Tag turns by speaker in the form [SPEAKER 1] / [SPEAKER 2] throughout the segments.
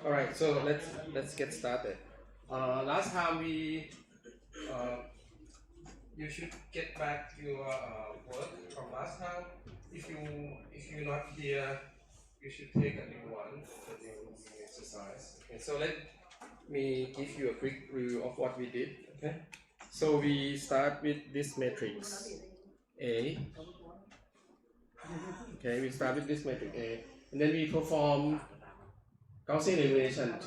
[SPEAKER 1] All right, so let's get started. Last time uh, you should get back your work from last time. If you're not here, you should take a new one, a new exercise. Okay, so let me give you a quick review of what we did. Okay, so we start with this matrix A. Okay, we start with this matrix A, and then we perform Gaussian elimination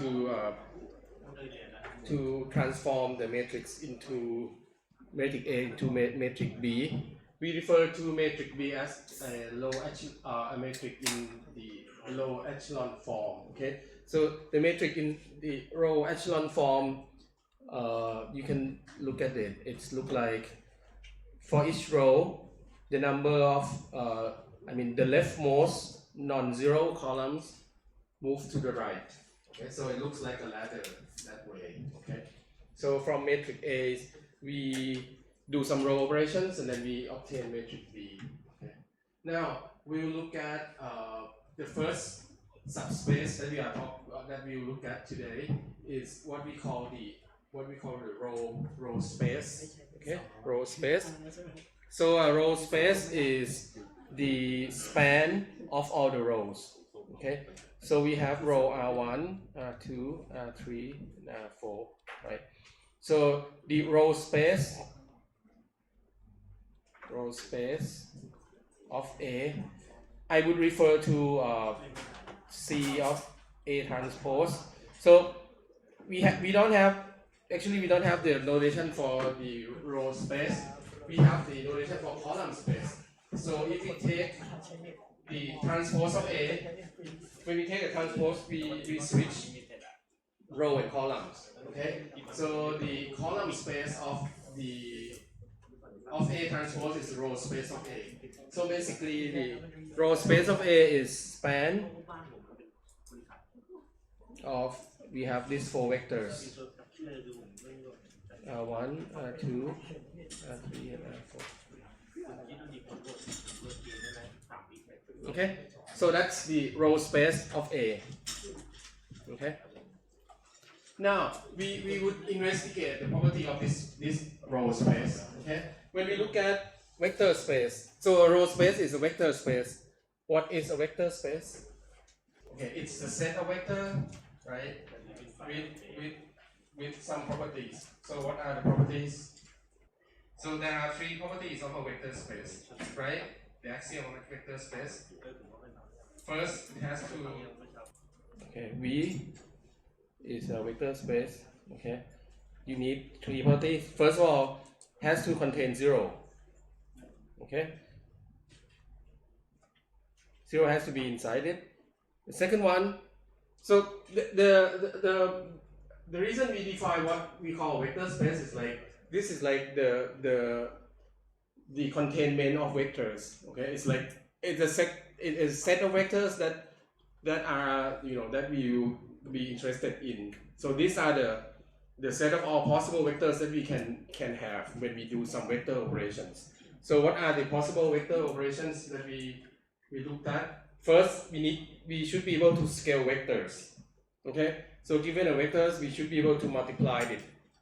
[SPEAKER 1] to transform the matrix into matrix A into matrix B. We refer to matrix B as a matrix in the low echelon form. Okay, so the matrix in the row echelon form, you can look at it. It's look like for each row, the number of the leftmost non-zero columns move to the right. Okay, so it looks like a ladder that way. Okay, so from matrix A, we do some row operations and then we obtain matrix B. Okay, now we will look at the first subspace that we will look at today is what we call the row space. Okay, row space. So a row space is the span of all the rows. Okay, so we have row R1, R2, R3, and R4, right? So the row space of A, I would refer to C of A transpose. So we don't have the notation for the row space. We have the notation for column space. So if we take the transpose of A, when we take a transpose, we switch row and columns. Okay, so the column space of A transpose is the row space of A. So basically, the row space of A is span of, we have these four vectors: R1, R2, R3, and R4. Okay, so that's the row space of A. Okay. Now we would investigate the property of this row space. Okay. When we look at vector space, so a row space is a vector space. What is a vector space? Okay, it's the set of vectors, right? With some properties. So what are the properties? So there are three properties of a vector space, right? The axiom of a vector space. First, it has to. Okay, V is a vector space. Okay, you need three properties. First of all, has to contain zero. Okay, zero has to be inside it. The second one, so the reason we define what we call vector space is like this is like the containment of vectors. Okay, it's like it's a set of vectors that are that we will be interested in. So these are the set of all possible vectors that we can have when we do some vector operations. So what are the possible vector operations that we looked at? First, we should be able to scale vectors. Okay, so given a vectors, we should be able to multiply it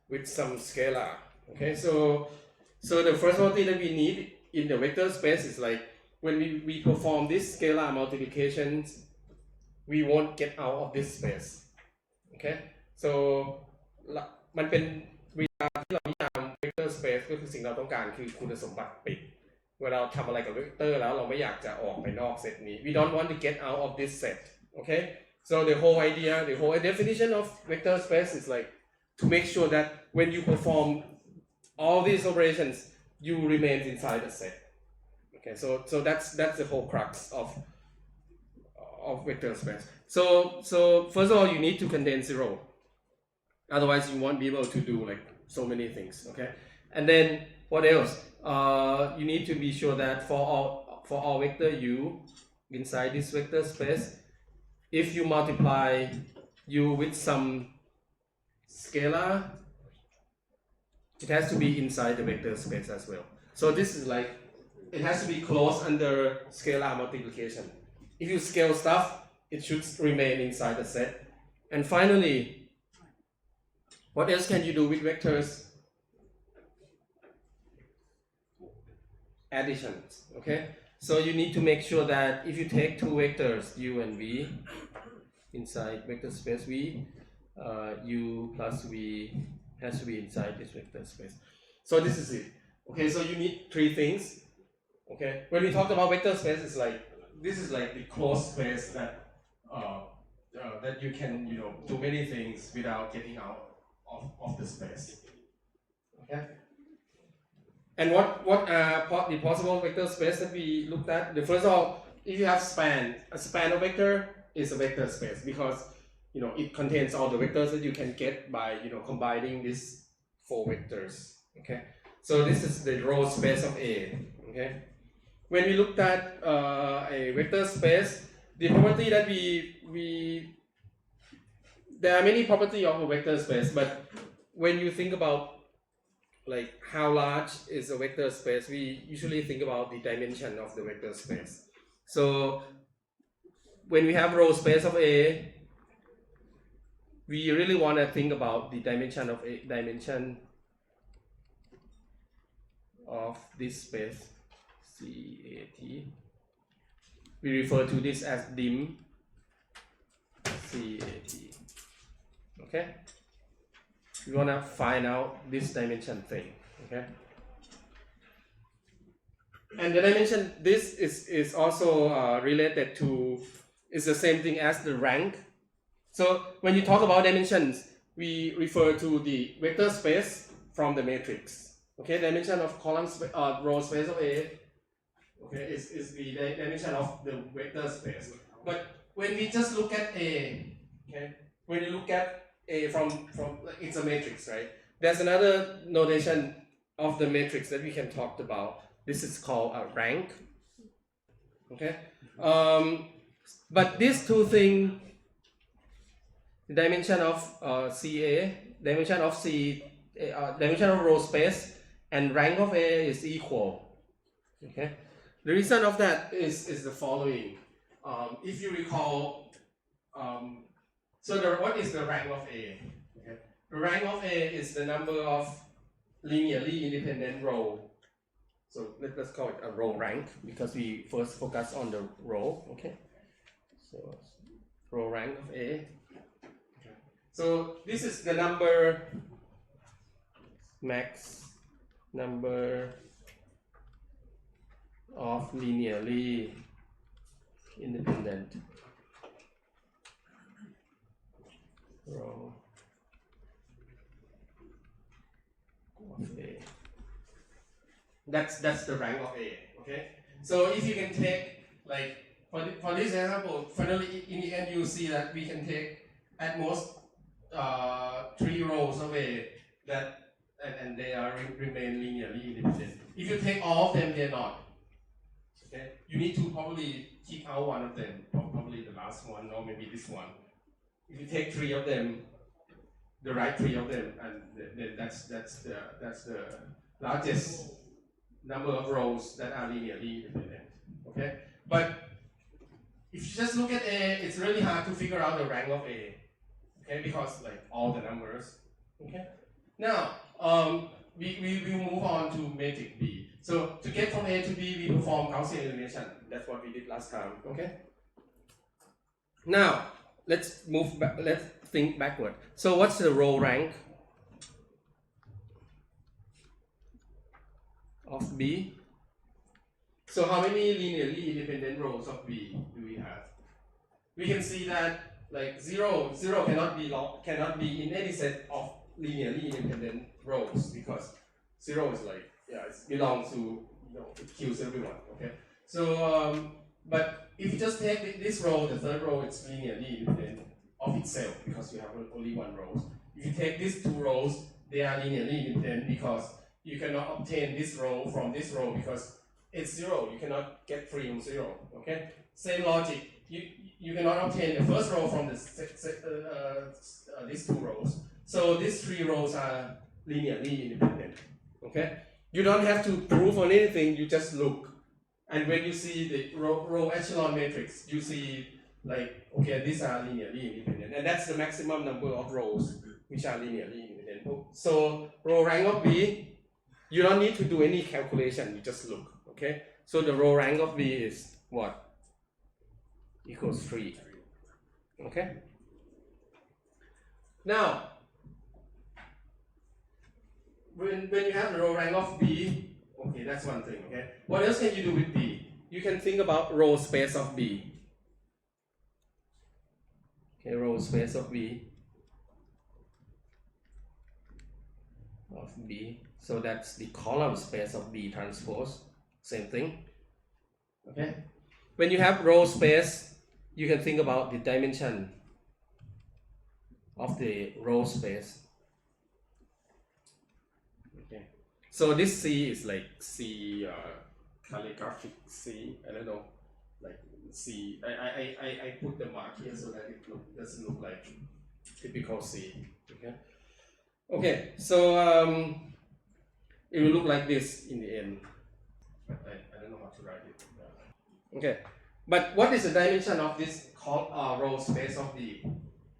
[SPEAKER 1] with some scalar. Okay, so the first property that we need in the vector space is like when we perform this scalar multiplications, we won't get out of this space. Okay, so มันเป็นเวลาที่เรานิยาม vector space ก็คือสิ่งเราต้องการคือคุณสมบัติปิดเวลาเราทำอะไรกับ vector แล้วเราไม่อยากจะออกไปนอกเซตนี้ we don't want to get out of this set. Okay, so the whole idea, the whole definition of vector space is like to make sure that when you perform all these operations, you remain inside the set. Okay, so that's the whole crux of vector space. So first of all, you need to contain zero. Otherwise, you won't be able to do like so many things. Okay, and then what else? You need to be sure that for all vector u inside this vector space, if you multiply u with some scalar, it has to be inside the vector space as well. So this is like, it has to be closed under scalar multiplication. If you scale stuff, it should remain inside the set. And finally, what else can you do with vectors? Additions. Okay, so you need to make sure that if you take two vectors u and v inside vector space v, u plus v has to be inside this vector space. So this is it. Okay, so you need three things. Okay, when we talk about vector space, it's like this is like the closed space that that you can do many things without getting out of the space. Okay. And what are the possible vector space that we looked at? The first of all, if you have a span of vector is a vector space because it contains all the vectors that you can get by combining these four vectors. Okay, so this is the row space of A. Okay, when we looked at a vector space, the property that there are many properties of a vector space, but when you think about like how large is a vector space, we usually think about the dimension of the vector space. So when we have row space of A, we really want to think about the dimension of this space CAT. We refer to this as dim CAT. Okay, we want to find out this dimension thing. Okay, and the dimension this is also related to, is the same thing as the rank. So when you talk about dimensions, we refer to the vector space from the matrix. Okay, dimension of row space of A, okay, is the dimension of the vector space. But when we just look at A, okay, when you look at A from it's a matrix, right? There's another notation of the matrix that we can talk about. This is called a rank. Okay, but these two things, the dimension of CA, dimension of dimension of row space, and rank of A is equal. Okay, the reason of that is the following. If you recall, what is the rank of A? Okay. The rank of A is the number of linearly independent row. So let's call it a row rank because we first focus on the row. Okay, so row rank of A. Okay. So this is the max number of linearly independent row of A. That's the rank of A. Okay. So if you can take, like for this example, finally in the end you see that we can take at most 3 rows of A that and they are remain linearly independent. If you take all of them, they're not. Okay. You need to probably kick out one of them, probably the last one or maybe this one. If you take 3 of them, the right 3 of them, and then that's the largest number of rows that are linearly independent. Okay, but if you just look at A, it's really hard to figure out the rank of A. Okay, because like all the numbers. Okay, now we will move on to matrix B. So to get from A to B, we perform Gaussian elimination. That's what we did last time. Okay. Now let's move back. Let's think backward. So what's the row rank of B? So how many linearly independent rows of B do we have? We can see that like zero cannot be in any set of linearly independent rows because 0 is like it belongs to it kills everyone. Okay. So but if you just take this row, the third row, it's linearly independent of itself because you have only one row. If you take these 2 rows, they are linearly independent because you cannot obtain this row from this row because it's 0. You cannot get 3 from 0. Okay. Same logic. You cannot obtain the first row from these 2 rows. So these 3 rows are linearly independent. Okay. You don't have to prove on anything. You just look. And when you see the row echelon matrix, you see like, okay, these are linearly independent, and that's the maximum number of rows which are linearly independent. So row rank of B, you don't need to do any calculation, you just look, okay? So the row rank of B is what? Equals 3, okay? Now, when you have the row rank of B, okay, that's one thing, okay? What else can you do with B? You can think about row space of B. Okay, row space of B. So that's the column space of B transpose. Same thing. Okay. When you have row space, you can think about the dimension of the row space. Okay. So this C is like C calligraphic C. I don't know, like C. I put the mark here so that it doesn't look like typical C. Okay. Okay, so it will look like this in the end. But I don't know how to write it. Okay, but what is the dimension of this row space of B?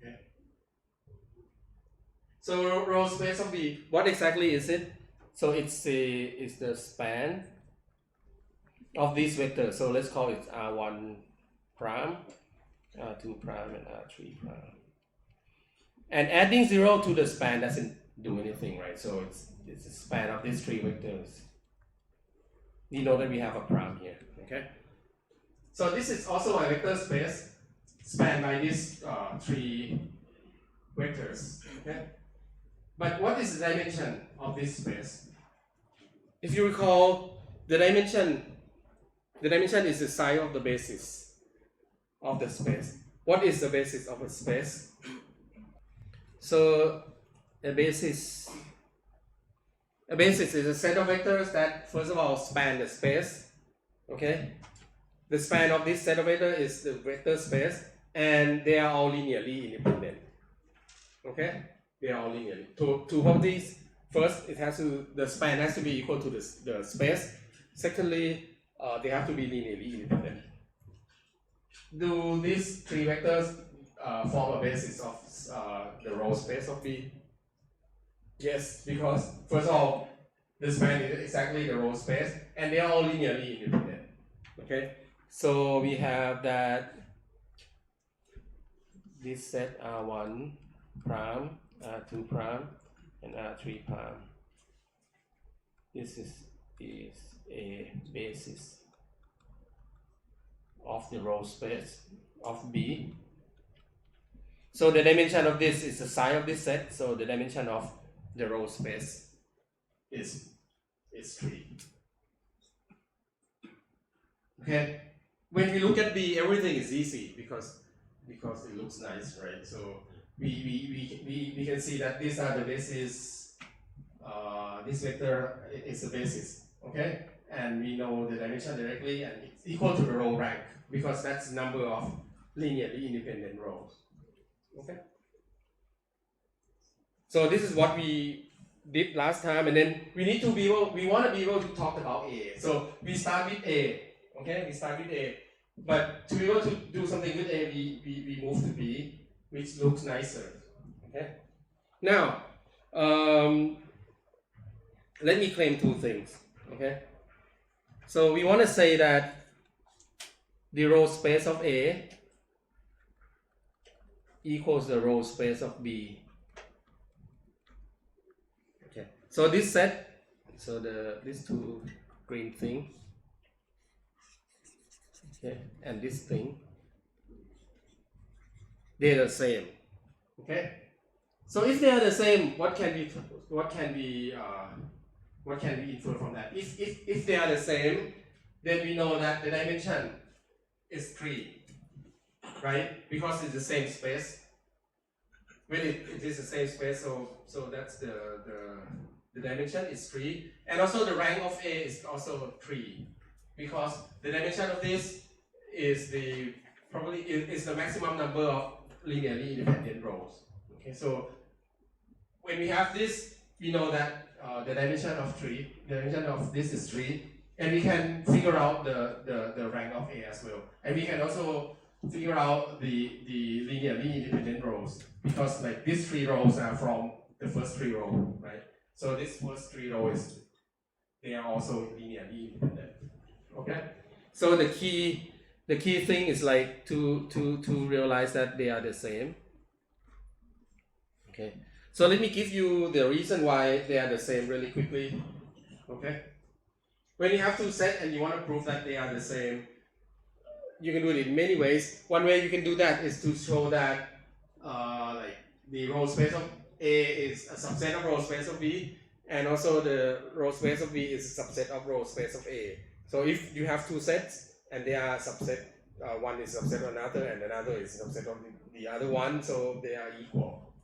[SPEAKER 1] Okay. So row space of B, what exactly is it? So it's the span of these vectors. So let's call it R1 prime, R2 prime, and R3 prime. And adding 0 to the span doesn't do anything, right? So it's the span of these 3 vectors. You know that we have a prime here, okay? So this is also a vector space spanned by these 3 vectors, okay? But what is the dimension of this space? If you recall, the dimension is the size of the basis of the space. What is the basis of a space? So a basis is a set of vectors that first of all span the space. Okay, the span of this set of vectors is the vector space, and they are all linearly independent. Okay, they are all linearly. To hold these, first the span has to be equal to the space. Secondly, they have to be linearly independent. Do these 3 vectors form a basis of the row space of B? Yes, because first of all, the span is exactly the row space, and they are all linearly independent. Okay, so we have that this set R1 prime, R2 prime, and R3 prime. This is a basis of the row space of B. So the dimension of this is the size of this set, so the dimension of the row space is 3. Okay, when we look at B, everything is easy because it looks nice, right? So we can see that these are the basis. This vector is the basis, okay? And we know the dimension directly, and it's equal to the row rank because that's the number of linearly independent rows. Okay. So this is what we did last time, and then we want to be able to talk about A. So we start with A. Okay, we start with A. But to be able to do something with A, we move to B, which looks nicer. Okay. Now, let me claim 2 things. Okay. So we want to say that the row space of A equals the row space of B. Okay. So this set, so these 2 green thing, okay, and this thing, they're the same. Okay. So if they are the same, what can we infer from that? If they are the same, then we know that the dimension is 3. Right? Because it's the same space. When it is the same space, so that's the dimension is 3. And also the rank of A is also 3. Because the dimension of this is the maximum number of linearly independent rows. Okay, so when we have this, we know that the dimension of this is 3, and we can figure out the rank of A as well. And we can also figure out the linearly independent rows, because like these 3 rows are from the first 3 rows, right? So this first 3 rows, they are also linearly independent. Okay. So the key thing is like to realize that they are the same. Okay. So let me give you the reason why they are the same really quickly. Okay. When you have 2 sets and you want to prove that they are the same, you can do it in many ways. One way you can do that is to show that like the row space of A is a subset of row space of B, and also the row space of B is a subset of row space of A. So if you have 2 sets and they are subset, one is subset of another and another is subset of the other one, so they are equal,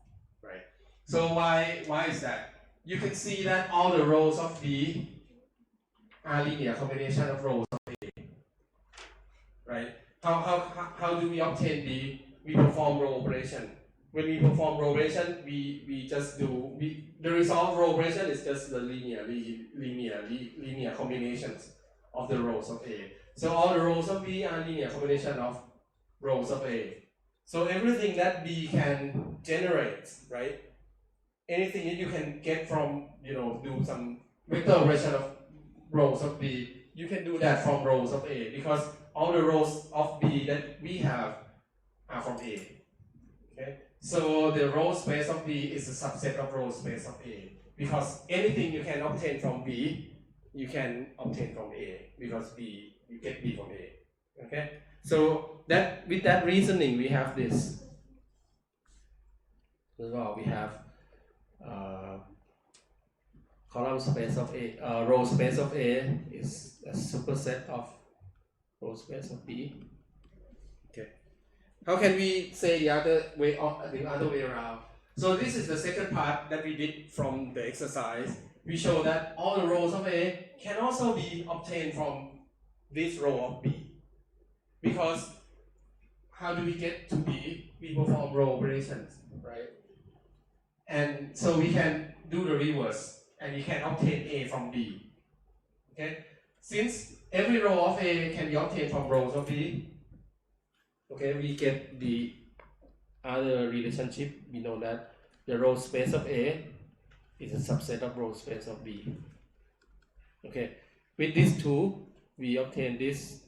[SPEAKER 1] right? So why is that? You can see that all the rows of B are linear combination of rows of A, right? How do we obtain we perform row operation? When we perform row operation, we just do, the result of row operation is just the linear combinations of the rows of A. So all the rows of B are linear combination of rows of A. So everything that B can generate, right? Anything that you can get from, do some vector operation of rows of B, you can do that from rows of A, because all the rows of B that we have are from A. Okay? So the row space of B is a subset of row space of A, because anything you can obtain from B, you can obtain from A, because you get B from A. Okay? So that with that reasoning, we have this. Well, we have column space of A, row space of A is a superset of row space of B. Okay. How can we say the other way around? So this is the second part that we did from the exercise. We show that all the rows of A can also be obtained from this row of B. Because how do we get to B? We perform row operations, right? And so we can do the reverse, and we can obtain A from B. Okay? Since every row of A can be obtained from rows of B, okay, we get the other relationship. We know that the row space of A is a subset of row space of B. Okay, with these two, we obtain this.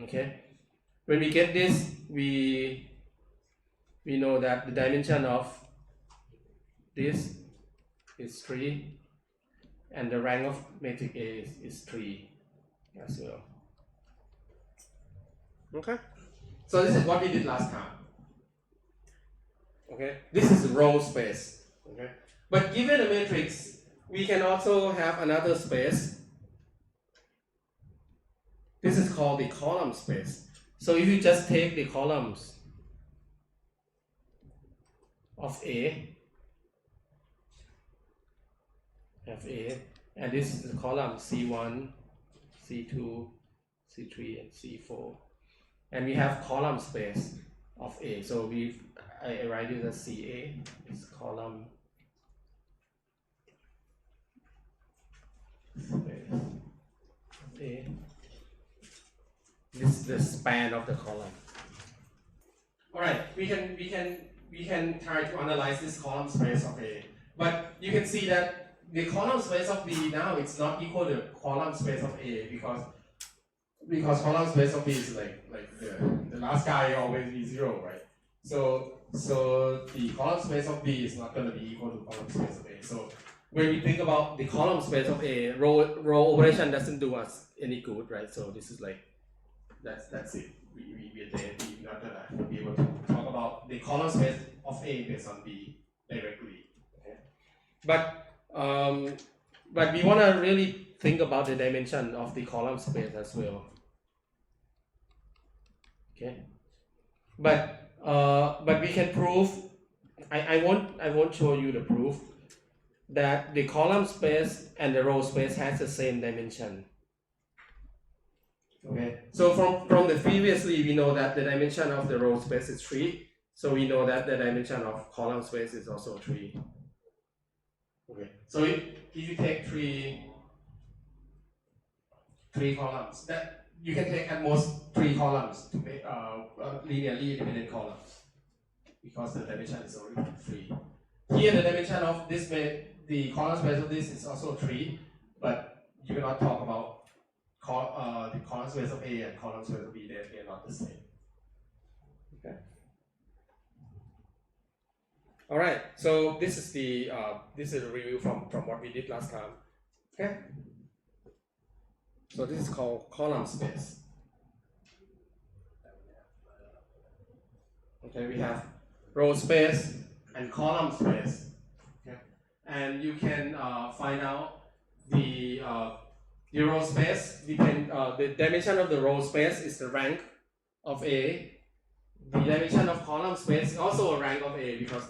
[SPEAKER 1] Okay, when we get this, we know that the dimension of this is 3, and the rank of matrix A is 3 as well. Okay, so this is what we did last time. Okay, this is row space. Okay, but given a matrix, we can also have another space. This is called the column space. So if you just take the columns of A, and this is the column C1, C2, C3, and C4, and we have column space of A. So I write it as CA. It's column space of A. This is the span of the column. All right, we can try to analyze this column space of A, but you can see that the column space of B now it's not equal to column space of A, because column space of B is like the last guy always be 0, right? So the column space of B is not going to be equal to column space of A. So when we think about the column space of A, row operation doesn't do us any good, right? So this is like that's it. We're not gonna be able to talk about the column space of A based on B directly. Okay? But we want to really think about the dimension of the column space as well. Okay, but we can prove. I won't show you the proof that the column space and the row space has the same dimension. Okay, so from the previously we know that the dimension of the row space is 3, so we know that the dimension of column space is also 3. Okay, so if you take three columns, that you can take at most 3 columns to make linearly independent columns, because the dimension is already 3. Here the dimension of this the column space of this is also 3, but you cannot talk about the column space of A and column space of B. They are not the same. Okay. All right. So this is the a review from what we did last time. Okay. So this is called column space. Okay, we have row space and column space. Okay, and you can find out the row space the dimension of the row space is the rank of A. The dimension of column space is also a rank of A, because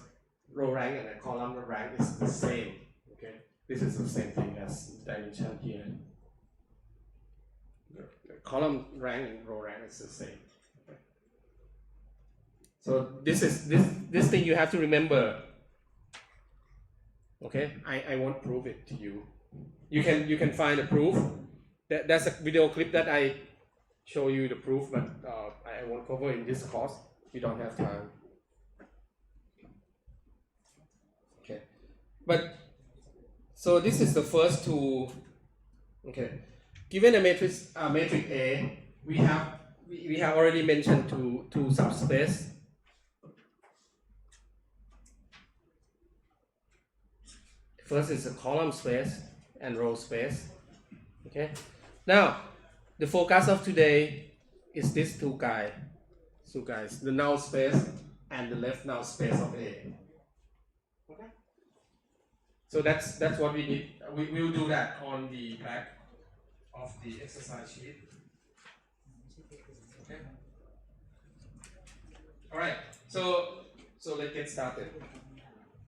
[SPEAKER 1] row rank and the column rank is the same. Okay, this is the same thing as dimension here. The column rank and row rank is the same. Okay. So this thing you have to remember. Okay, I won't prove it to you. You can find the proof. That's a video clip that I show you the proof, but I won't cover in this course. We don't have time. Okay, but so this is the first two. Okay, given a matrix A, we have already mentioned two subspace. First is a column space and row space. Okay. Now, the focus of today is these two guys, the null space and the left null space of A. Okay. So that's what we did. We will do that on the back of the exercise sheet. Okay. All right. So let's get started.